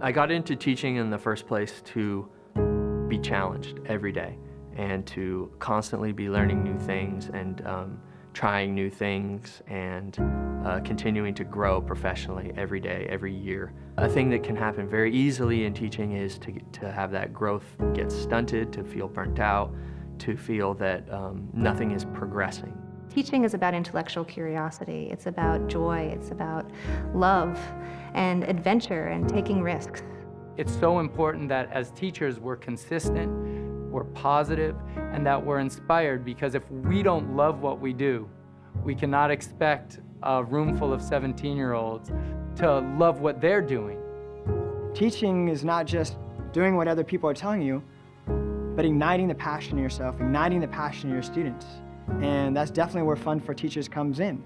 I got into teaching in the first place to be challenged every day and to constantly be learning new things and trying new things and continuing to grow professionally every day, every year. A thing that can happen very easily in teaching is to have that growth get stunted, to feel burnt out, to feel that nothing is progressing. Teaching is about intellectual curiosity. It's about joy. It's about love and adventure and taking risks. It's so important that as teachers we're consistent, we're positive, and that we're inspired, because if we don't love what we do, we cannot expect a room full of 17-year-olds to love what they're doing. Teaching is not just doing what other people are telling you, but igniting the passion in yourself, igniting the passion in your students. And that's definitely where Fun for Teachers comes in.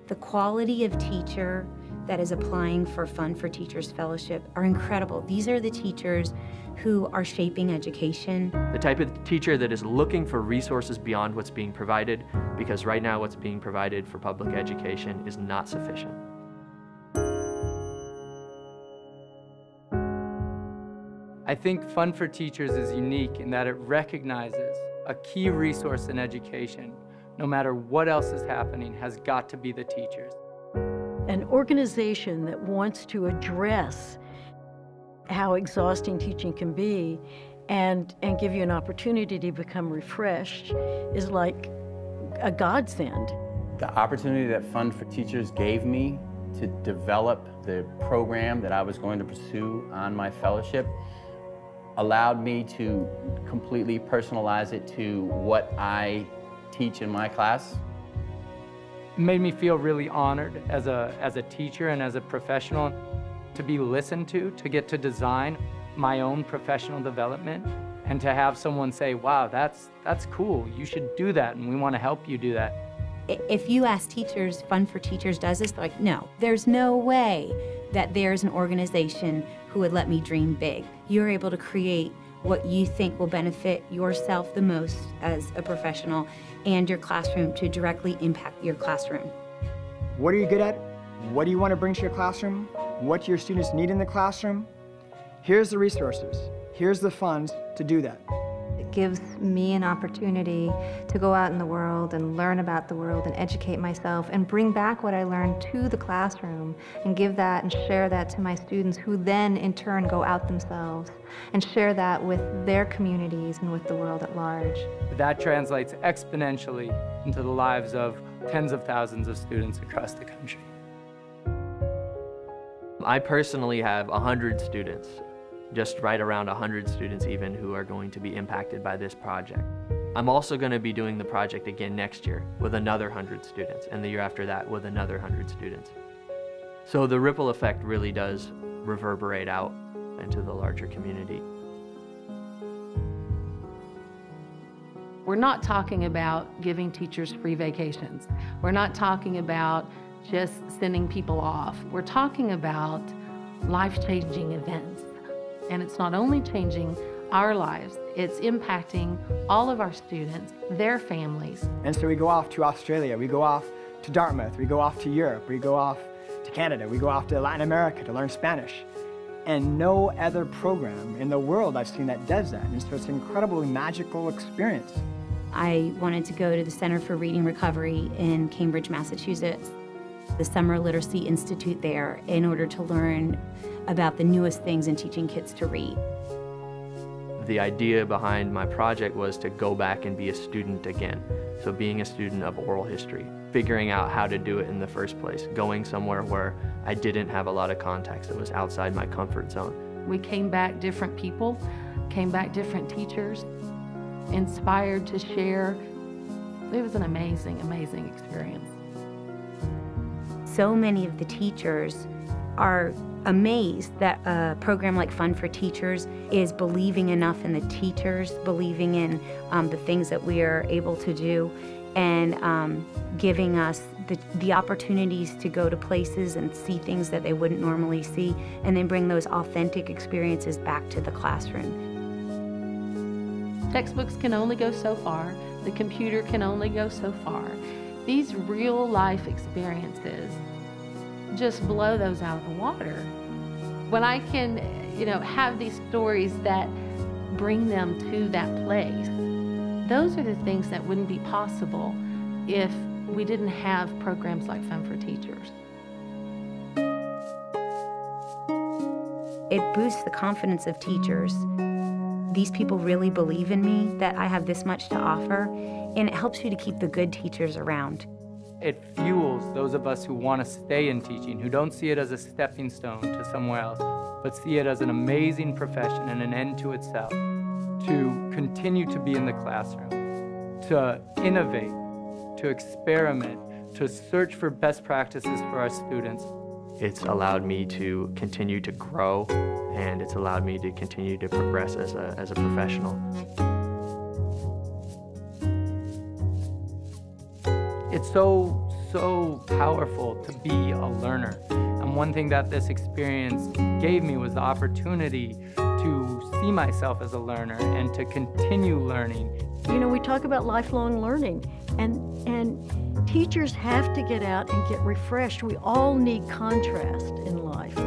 The quality of teacher that is applying for Fun for Teachers Fellowship are incredible. These are the teachers who are shaping education. The type of teacher that is looking for resources beyond what's being provided, because right now what's being provided for public education is not sufficient. I think Fun for Teachers is unique in that it recognizes a key resource in education, no matter what else is happening, has got to be the teachers. An organization that wants to address how exhausting teaching can be and give you an opportunity to become refreshed is like a godsend. The opportunity that Fun for Teachers gave me to develop the program that I was going to pursue on my fellowship allowed me to completely personalize it to what I teach in my class. It made me feel really honored as a teacher and as a professional to be listened to get to design my own professional development, and to have someone say, wow, that's cool, you should do that, and we want to help you do that. If you ask teachers, Fun for Teachers does this, they're like, no, there's no way that there's an organization who would let me dream big. You're able to create what you think will benefit yourself the most as a professional and your classroom to directly impact your classroom. What are you good at? What do you want to bring to your classroom? What do your students need in the classroom? Here's the resources. Here's the funds to do that. It gives me an opportunity to go out in the world and learn about the world and educate myself and bring back what I learned to the classroom and give that and share that to my students, who then in turn go out themselves and share that with their communities and with the world at large. That translates exponentially into the lives of tens of thousands of students across the country. I personally have 100 students, just right around 100 students even, who are going to be impacted by this project. I'm also going to be doing the project again next year with another 100 students, and the year after that with another 100 students. So the ripple effect really does reverberate out into the larger community. We're not talking about giving teachers free vacations. We're not talking about just sending people off. We're talking about life-changing events. And it's not only changing our lives, it's impacting all of our students, their families. And so we go off to Australia, we go off to Dartmouth, we go off to Europe, we go off to Canada, we go off to Latin America to learn Spanish. And no other program in the world I've seen that does that. And so it's an incredibly magical experience. I wanted to go to the Center for Reading Recovery in Cambridge, Massachusetts, the Summer Literacy Institute there, in order to learn about the newest things in teaching kids to read. The idea behind my project was to go back and be a student again. So being a student of oral history, figuring out how to do it in the first place, going somewhere where I didn't have a lot of context, that was outside my comfort zone. We came back different people, came back different teachers, inspired to share. It was an amazing, amazing experience. So many of the teachers are amazed that a program like Fun for Teachers is believing enough in the teachers, believing in the things that we are able to do, and giving us the opportunities to go to places and see things that they wouldn't normally see, and then bring those authentic experiences back to the classroom. Textbooks can only go so far. The computer can only go so far. These real life experiences just blow those out of the water. When I can have these stories that bring them to that place. Those are the things that wouldn't be possible if we didn't have programs like Fun for Teachers. It boosts the confidence of teachers. These people really believe in me, that I have this much to offer, and it helps you to keep the good teachers around. It fuels those of us who want to stay in teaching, who don't see it as a stepping stone to somewhere else, but see it as an amazing profession and an end to itself, to continue to be in the classroom, to innovate, to experiment, to search for best practices for our students. It's allowed me to continue to grow, and it's allowed me to continue to progress as a professional. It's so powerful to be a learner. And one thing that this experience gave me was the opportunity to see myself as a learner and to continue learning. We talk about lifelong learning, and teachers have to get out and get refreshed. We all need contrast in life.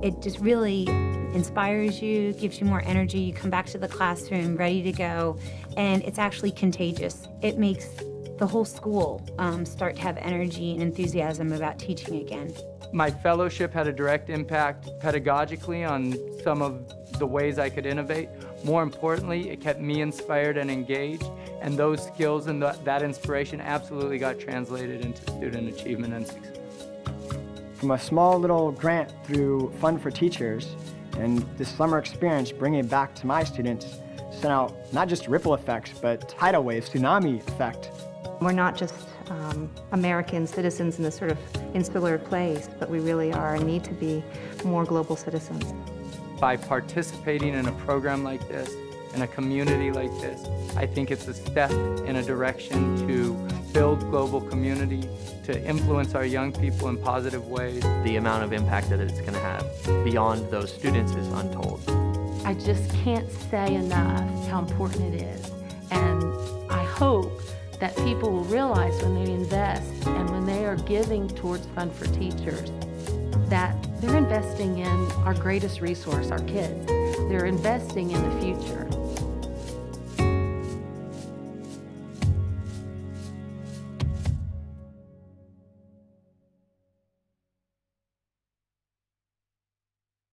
It just really inspires you, gives you more energy. You come back to the classroom ready to go, and it's actually contagious. It makes the whole school start to have energy and enthusiasm about teaching again. My fellowship had a direct impact pedagogically on some of the ways I could innovate. More importantly, it kept me inspired and engaged, and those skills and that inspiration absolutely got translated into student achievement and success. From a small little grant through Fund for Teachers and this summer experience, bringing it back to my students, sent out not just ripple effects, but tidal wave, tsunami effect. We're not just American citizens in this sort of insular place, but we really are and need to be more global citizens. By participating in a program like this, in a community like this, I think it's a step in a direction to build global community, to influence our young people in positive ways. The amount of impact that it's going to have beyond those students is untold. I just can't say enough how important it is. And I hope that people will realize when they invest and when they are giving towards Fund for Teachers, that they're investing in our greatest resource, our kids. They're investing in the future.